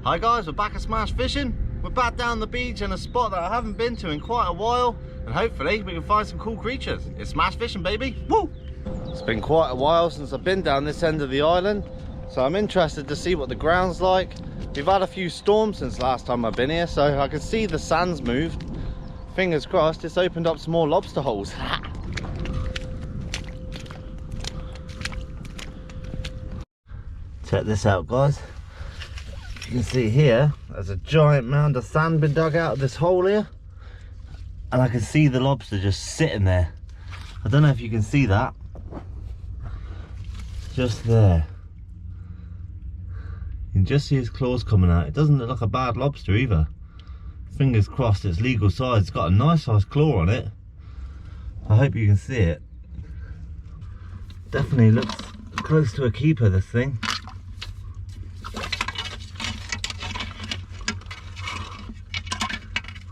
Hi guys, we're back at Smash Fishing. We're back down the beach in a spot that I haven't been to in quite a while, and hopefully we can find some cool creatures. It's Smash Fishing, baby. Woo! It's been quite a while since I've been down this end of the island, so I'm interested to see what the ground's like. We've had a few storms since last time I've been here, so I can see the sand's moved. Fingers crossed it's opened up some more lobster holes. Check this out, guys. You can see here there's a giant mound of sand been dug out of this hole here, and I can see the lobster just sitting there. I don't know if you can see that, just there. You can just see his claws coming out. It doesn't look like a bad lobster either. Fingers crossed it's legal size. It's got a nice size claw on it. I hope you can see it. Definitely looks close to a keeper, this thing.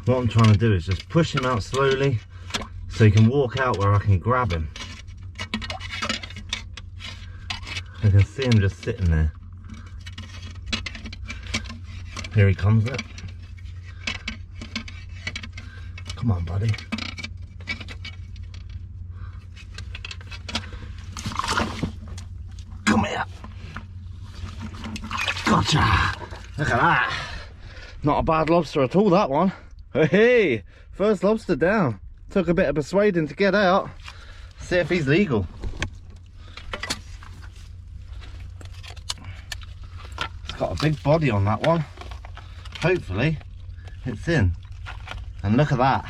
What I'm trying to do is just push him out slowly so he can walk out where I can grab him. I can see him just sitting there. Here he comes up. Come on, buddy. Come here. Gotcha. Look at that. Not a bad lobster at all, that one. Hey, first lobster down. Took a bit of persuading to get out. See if he's legal. It's got a big body on that one. Hopefully it's in. And look at that.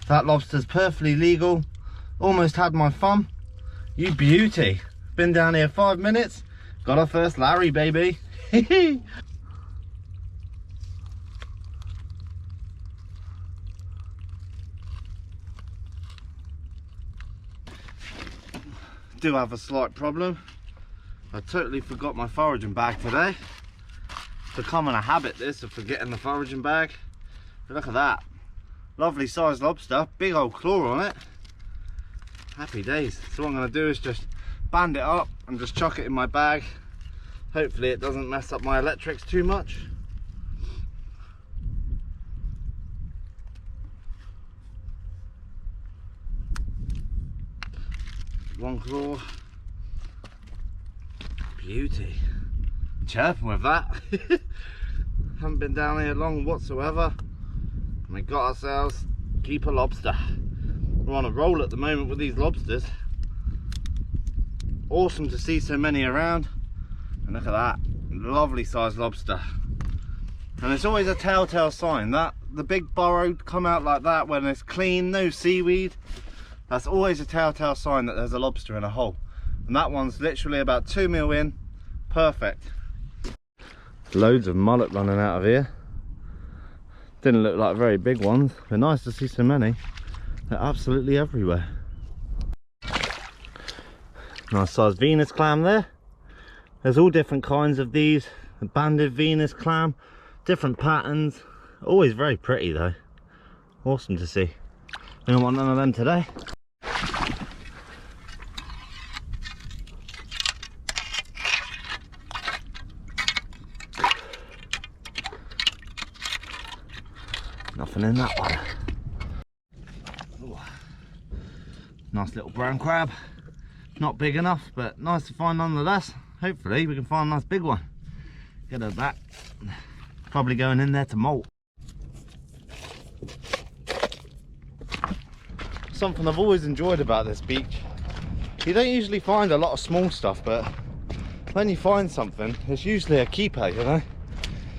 That lobster's perfectly legal. Almost had my thumb. You beauty. Been down here 5 minutes. Got our first Larry, baby. Do have a slight problem. I totally forgot my foraging bag today. It's becoming a habit, this, of forgetting the foraging bag. But look at that. Lovely sized lobster, big old claw on it. Happy days. So what I'm going to do is just band it up and just chuck it in my bag. Hopefully it doesn't mess up my electrics too much. One claw. Beauty. Chirping with that. Haven't been down here long whatsoever. And we got ourselves keeper lobster. We're on a roll at the moment with these lobsters. Awesome to see so many around. And look at that. Lovely sized lobster. And it's always a telltale sign that the big burrow come out like that when it's clean, no seaweed. That's always a telltale sign that there's a lobster in a hole. And that one's literally about 2 mil in. Perfect. Loads of mullet running out of here. Didn't look like very big ones, but nice to see so many. They're absolutely everywhere. Nice sized Venus clam there. There's all different kinds of these. A banded Venus clam, different patterns. Always very pretty though. Awesome to see. We don't want none of them today. Nothing in that one. Ooh. Nice little brown crab. Not big enough, but nice to find nonetheless. Hopefully we can find a nice big one. Get her back. Probably going in there to molt. Something I've always enjoyed about this beach. You don't usually find a lot of small stuff, but when you find something, it's usually a keeper, you know.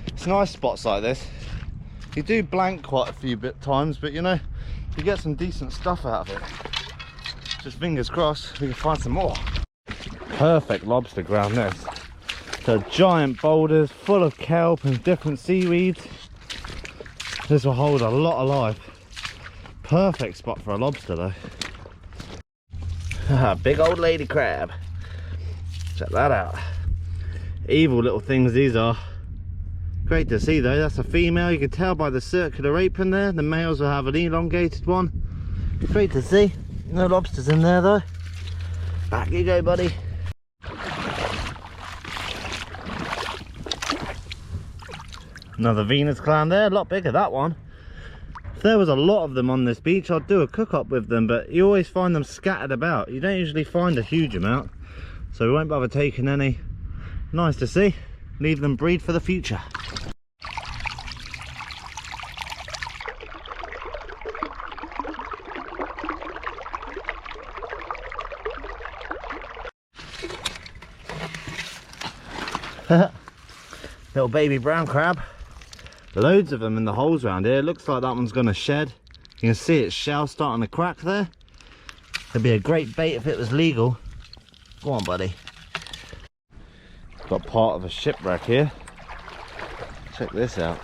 It's nice spots like this. You do blank quite a few times, but you know, you get some decent stuff out of it. Just fingers crossed we can find some more. Perfect lobster ground this. So giant boulders full of kelp and different seaweeds. This will hold a lot of life. Perfect spot for a lobster though. Big old lady crab. Check that out. Evil little things these are. Great to see though. That's a female. You can tell by the circular apron there. The males will have an elongated one. Great to see. No lobsters in there though. Back you go, buddy. Another Venus clam there, a lot bigger, that one. If there was a lot of them on this beach, I'd do a cook-up with them, but you always find them scattered about. You don't usually find a huge amount, so we won't bother taking any. Nice to see. Leave them breed for the future. Little baby brown crab. Loads of them in the holes around here. Looks like that one's gonna shed. You can see its shell starting to crack there. It'd be a great bait if it was legal. Go on, buddy. Got part of a shipwreck here. Check this out.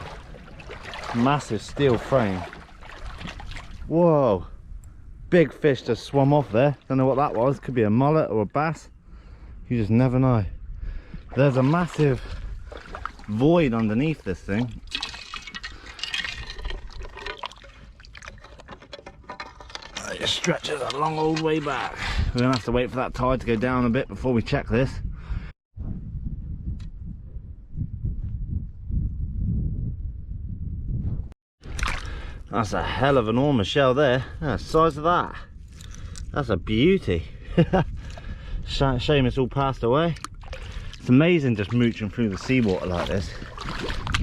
Massive steel frame. Whoa. Big fish just swam off there. Don't know what that was. Could be a mullet or a bass. You just never know. There's a massive void underneath this thing. It stretches a long old way back. We're gonna have to wait for that tide to go down a bit before we check this. That's a hell of an enormous shell there. Yeah, the size of that. That's a beauty. Shame it's all passed away. It's amazing just mooching through the seawater like this.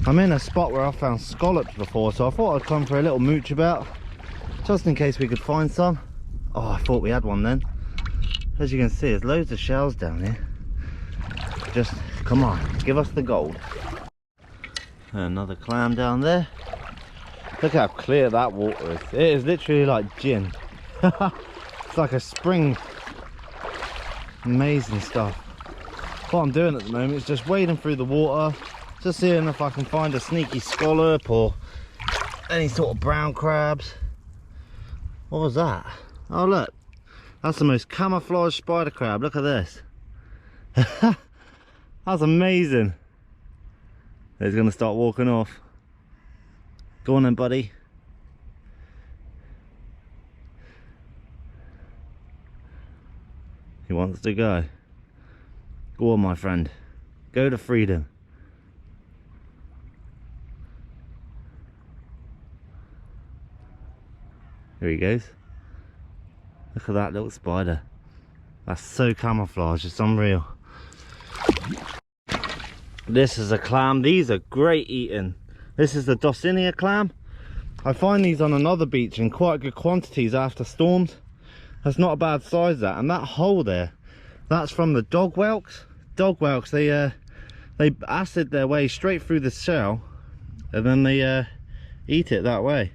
I'm in a spot where I found scallops before, so I thought I'd come for a little mooch about, just in case we could find some. Oh, I thought we had one then. As you can see, there's loads of shells down here. Just, come on, give us the gold. Another clam down there. Look how clear that water is. It is literally like gin. It's like a spring. Amazing stuff. What I'm doing at the moment is just wading through the water, just seeing if I can find a sneaky scallop or any sort of brown crabs. What was that? Oh look, that's the most camouflaged spider crab. Look at this. That's amazing. He's gonna start walking off. Go on then, buddy. He wants to go. Go on, my friend. Go to freedom. Here he goes. Look at that little spider. That's so camouflaged, it's unreal. This is a clam. These are great eating. This is the Dosinia clam. I find these on another beach in quite good quantities after storms. That's not a bad size, that. And that hole there, that's from the dog whelks. Dog whelks, they acid their way straight through the shell, and then they eat it that way.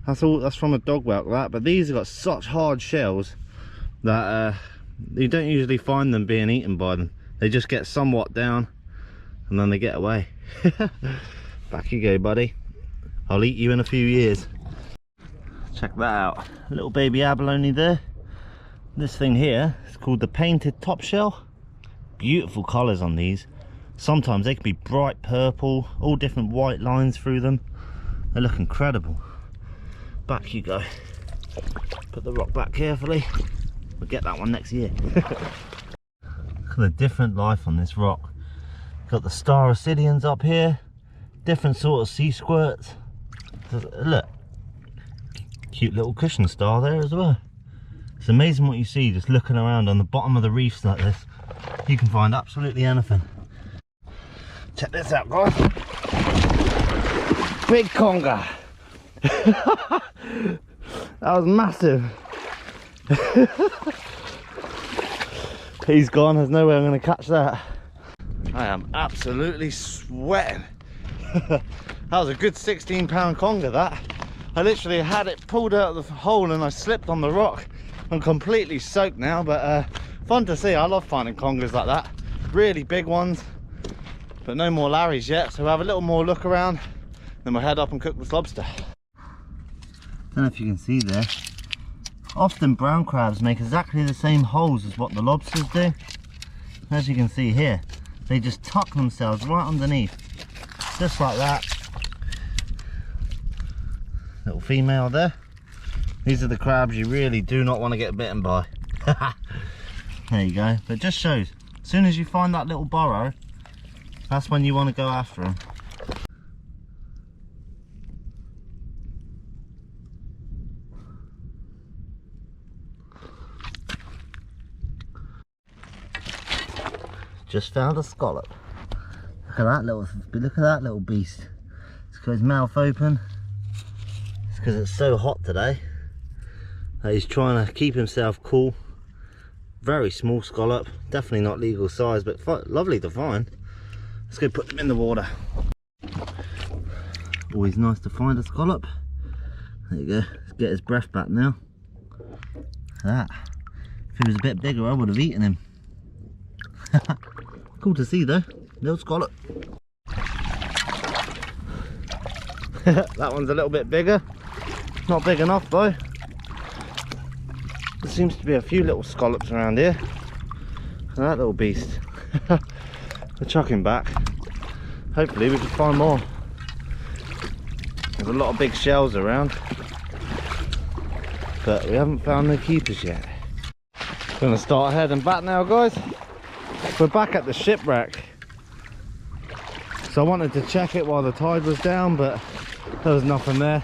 That's from a dog whelk, that. But these have got such hard shells that you don't usually find them being eaten by them. They just get somewhat down and then they get away. Back you go, buddy. I'll eat you in a few years. Check that out. A little baby abalone there. This thing here is called the painted top shell. Beautiful colours on these. Sometimes they can be bright purple, all different white lines through them. They look incredible. Back you go. Put the rock back carefully. We'll get that one next year. Look at the different life on this rock. Got the star ascidians up here. Different sort of sea squirts. Look. Cute little cushion star there as well. It's amazing what you see just looking around on the bottom of the reefs like this. You can find absolutely anything. Check this out, guys. Big conger. That was massive. He's gone. There's no way I'm going to catch that. I am absolutely sweating. That was a good 16-pound conger, that. I literally had it pulled out of the hole and I slipped on the rock. I'm completely soaked now, but fun to see. I love finding congers like that. Really big ones, but no more Larrys yet. So we'll have a little more look around, then we'll head up and cook this lobster. Don't know if you can see there. Often brown crabs make exactly the same holes as what the lobsters do. As you can see here, they just tuck themselves right underneath, just like that. Little female there. These are the crabs you really do not want to get bitten by. There you go. But it just shows, as soon as you find that little burrow, that's when you want to go after them. Just found a scallop. Look at that little beast. It's got his mouth open. It's because it's so hot today that he's trying to keep himself cool. Very small scallop, definitely not legal size, but lovely to find. Let's go put them in the water. Always nice to find a scallop. There you go. Let's get his breath back now. Look at that. If he was a bit bigger, I would have eaten him. Cool to see though. Little scallop. That one's a little bit bigger. Not big enough though. There seems to be a few little scallops around here. Look at that little beast. We'll chuck him back. Hopefully we can find more. There's a lot of big shells around, but we haven't found the keepers yet. We're gonna start heading back now, guys. We're back at the shipwreck. So I wanted to check it while the tide was down, but there was nothing there.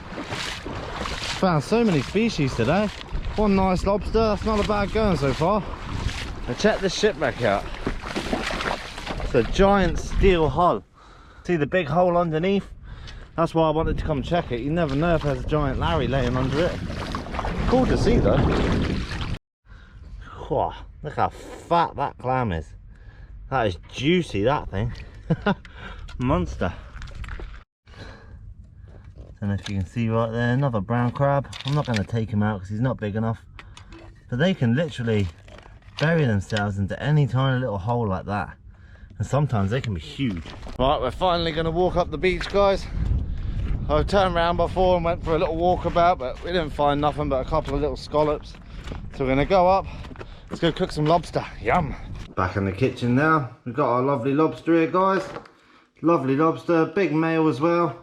Found so many species today. One nice lobster, that's not a bad going so far. Now check this shipwreck out. It's a giant steel hull. See the big hole underneath? That's why I wanted to come check it. You never know if there's a giant Larry laying under it. Cool to see though. Whoa, look how fat that clam is. That is juicy, that thing. Monster. Don't know if you can see right there, another brown crab. I'm not going to take him out because he's not big enough. But they can literally bury themselves into any tiny little hole like that. And sometimes they can be huge. Right, we're finally going to walk up the beach, guys. I turned around before and went for a little walkabout, but we didn't find nothing but a couple of little scallops. So we're going to go up. Let's go cook some lobster. Yum. Back in the kitchen now. We've got our lovely lobster here, guys. Lovely lobster, big male as well.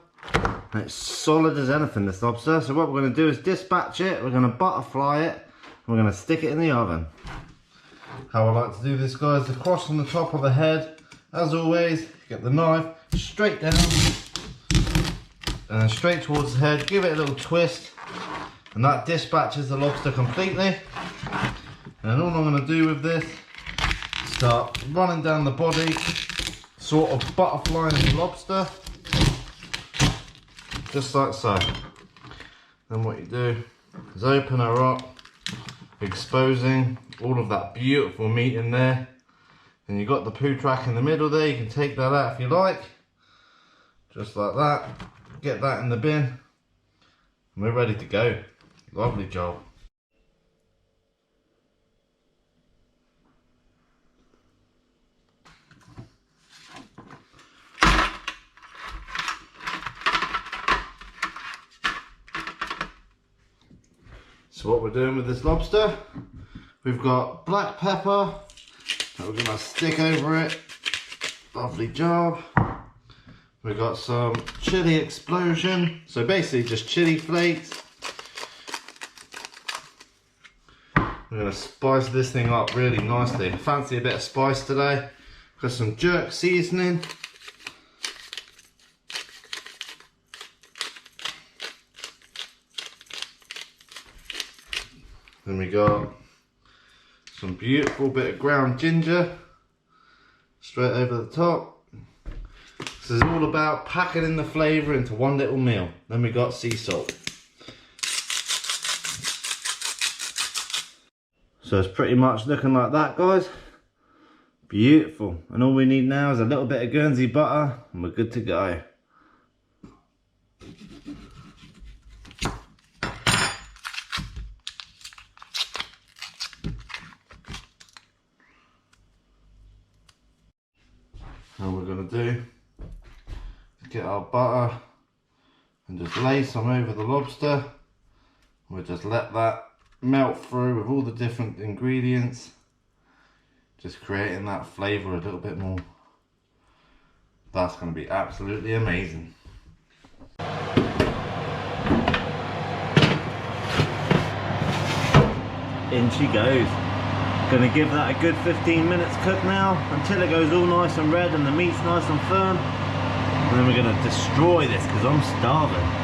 And it's solid as anything, this lobster. So what we're going to do is dispatch it. We're going to butterfly it. And we're going to stick it in the oven. How I like to do this, guys, the cross on the top of the head. As always, get the knife straight down. And then straight towards the head. Give it a little twist. And that dispatches the lobster completely. And all I'm going to do with this, start running down the body, sort of butterflying the lobster, just like so. Then what you do is open her up, exposing all of that beautiful meat in there. And you've got the poo track in the middle there, you can take that out if you like, just like that. Get that in the bin, and we're ready to go. Lovely job. So what we're doing with this lobster, we've got black pepper that we're going to stick over it. Lovely job. We've got some chili explosion, so basically just chili flakes. We're going to spice this thing up really nicely. Fancy a bit of spice today. Got some jerk seasoning. Then we got some beautiful bit of ground ginger straight over the top. This is all about packing in the flavour into one little meal. Then we got sea salt. So it's pretty much looking like that, guys. Beautiful. And all we need now is a little bit of Guernsey butter and we're good to go. And we're going to do is get our butter and just lay some over the lobster. We'll just let that melt through with all the different ingredients, just creating that flavour a little bit more. That's going to be absolutely amazing. In she goes. Gonna give that a good 15 minutes cook now until it goes all nice and red and the meat's nice and firm. And then we're gonna destroy this because I'm starving.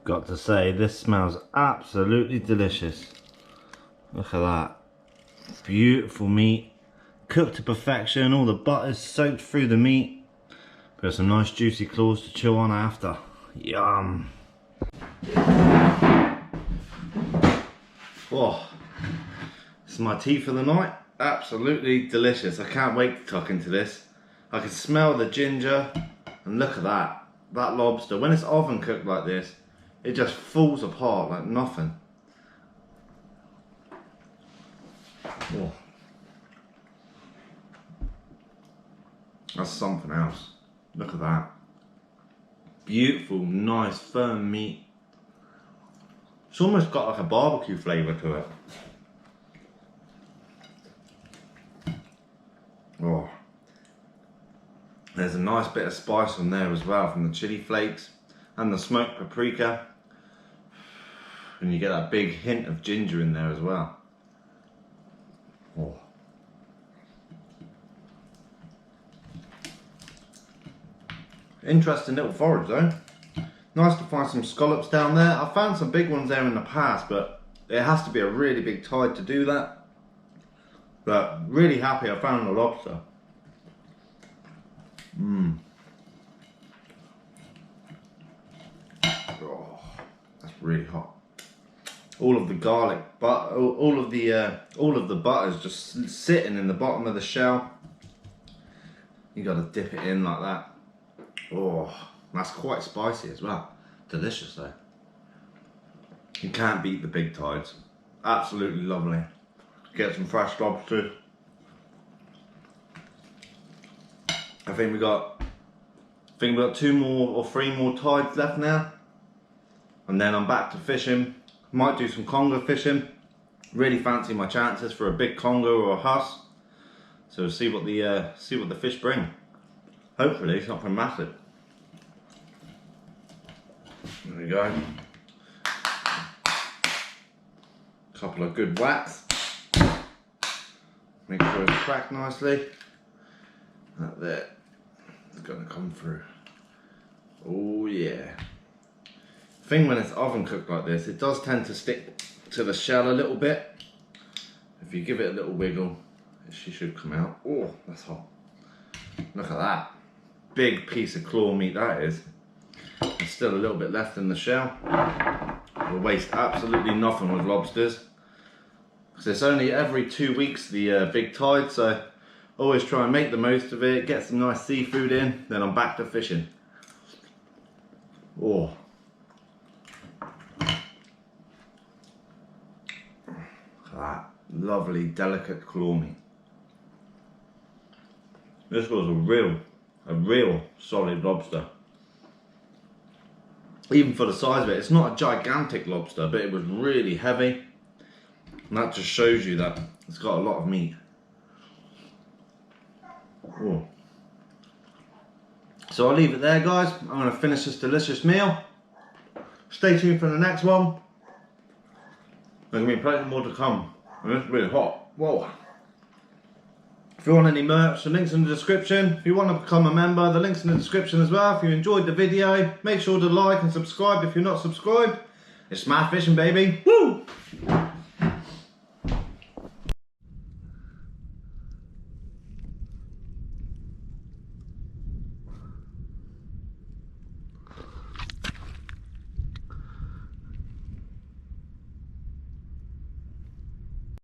Got to say, this smells absolutely delicious. Look at that. Beautiful meat. Cooked to perfection. All the butter's soaked through the meat. Got some nice juicy claws to chew on after. Yum. Oh, this is my tea for the night. Absolutely delicious. I can't wait to tuck into this. I can smell the ginger. And look at that. That lobster. When it's oven cooked like this, it just falls apart like nothing. Oh. That's something else. Look at that. Beautiful, nice, firm meat. It's almost got like a barbecue flavour to it. Oh. There's a nice bit of spice on there as well from the chili flakes and the smoked paprika. And you get that big hint of ginger in there as well. Oh. Interesting little forage though. Nice to find some scallops down there. I found some big ones there in the past, but it has to be a really big tide to do that. But really happy I found a lobster. Mmm. Oh, that's really hot. All of the garlic, but all of the butter is just sitting in the bottom of the shell. You got to dip it in like that. Oh, that's quite spicy as well. Delicious though. You can't beat the big tides. Absolutely lovely. Get some fresh lobster. I think we got 2 more or 3 more tides left now, and then I'm back to fishing. Might do some conger fishing. Really fancy my chances for a big conger or a huss. So we'll see what the fish bring. Hopefully something massive. There we go. Couple of good whacks. Make sure it's cracked nicely. That there. It's gonna come through. Oh yeah. Thing when it's oven cooked like this, it does tend to stick to the shell a little bit. If you give it a little wiggle, she should come out. Oh, that's hot. Look at that. Big piece of claw meat that is. There's still a little bit left in the shell. We'll waste absolutely nothing with lobsters. Because it's only every 2 weeks the big tide, so always try and make the most of it, get some nice seafood in, then I'm back to fishing. Oh. That lovely, delicate claw meat. This was a real solid lobster. Even for the size of it, it's not a gigantic lobster, but it was really heavy. And that just shows you that it's got a lot of meat. Oh. So I'll leave it there, guys. I'm going to finish this delicious meal. Stay tuned for the next one. There's going to be plenty more to come. And it's really hot. Whoa. If you want any merch, the link's in the description. If you want to become a member, the link's in the description as well. If you enjoyed the video, make sure to like and subscribe if you're not subscribed. It's Smart Fishing, baby. Woo!